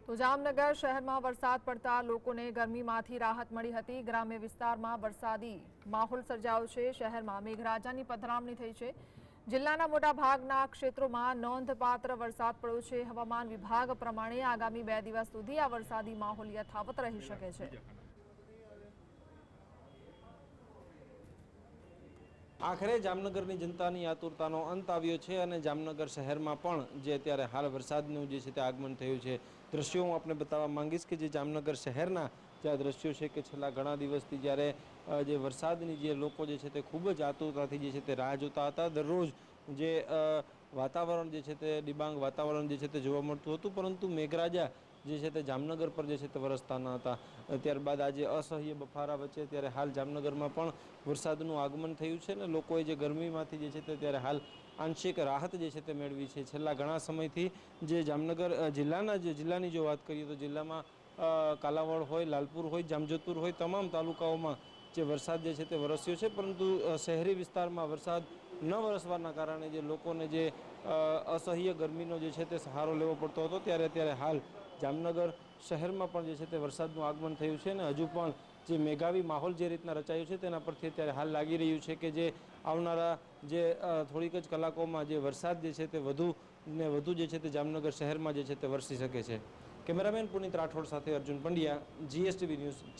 તો જામનગર શહેરમાં વરસાદ પડતા લોકોને ગરમીમાંથી રાહત મળી હતી। ગ્રામ્ય વિસ્તારમાં વરસાદી માહોલ સર્જાયો છે। શહેરમાં મેઘરાજાની પધરામણી થઈ છે। જિલ્લાના મોટા ભાગના ક્ષેત્રોમાં નોંધપાત્ર વરસાદ પડ્યો છે। હવામાન વિભાગ પ્રમાણે આગામી 2 દિવસ સુધી આ વરસાદી માહોલ યથાવત રહી શકે છે। આખરે જામનગરની જનતાની આતુરતાનો અંત આવ્યો છે અને જામનગર શહેરમાં પણ જે અત્યારે હાલ વરસાદનું જે છે તે આગમન થયું છે। દ્રશ્યો હું આપને બતાવવા માંગીશ કે જે જામનગર શહેરના જે દ્રશ્યો છે કે છેલ્લા ઘણા દિવસથી જ્યારે જે વરસાદની જે લોકો જે છે તે ખૂબ જ આતુરતાથી જે છે તે રાહ જોતા હતા। દરરોજ જે વાતાવરણ જે છે તે ડિબાંગ વાતાવરણ જે છે તે જોવા મળતું હતું, પરંતુ મેઘરાજા જે છે તે જામનગર પર જે છે તે વરસતા ન હતા। ત્યારબાદ આજે અસહ્ય બફારા વચ્ચે ત્યારે હાલ જામનગરમાં પણ વરસાદનું આગમન થયું છે અને લોકોએ જે ગરમીમાંથી જે છે તે ત્યારે હાલ આંશિક રાહત જે છે તે મેળવી છે। છેલ્લા ઘણા સમયથી જે જામનગર જિલ્લાની જો વાત કરીએ તો જિલ્લામાં કાલાવડ હોય, લાલપુર હોય, જામજોધપુર હોય, તમામ તાલુકાઓમાં જે વરસાદ જે છે તે વરસ્યો છે, પરંતુ શહેરી વિસ્તારમાં વરસાદ ન વરસવાના કારણે જે લોકોને જે અસહ્ય ગરમીનો જે છે તે સહારો લેવો પડતો હતો, ત્યારે હાલ જામનગર શહેરમાં પણ જે છે તે વરસાદનું આગમન થયું છે અને હજુ પણ જે મેઘાવી માહોલ જે રીતના રચાયું છે તેના પરથી અત્યારે હાલ લાગી રહ્યું છે કે જે આવનારા જે થોડીક જ કલાકોમાં જે વરસાદ જે છે તે વધુ ને વધુ જે છે તે જામનગર શહેરમાં જે છે તે વરસી શકે છે। કેમેરામેન પુનિત રાઠોડ સાથે અર્જુન પંડ્યા, GSTV ન્યૂઝ।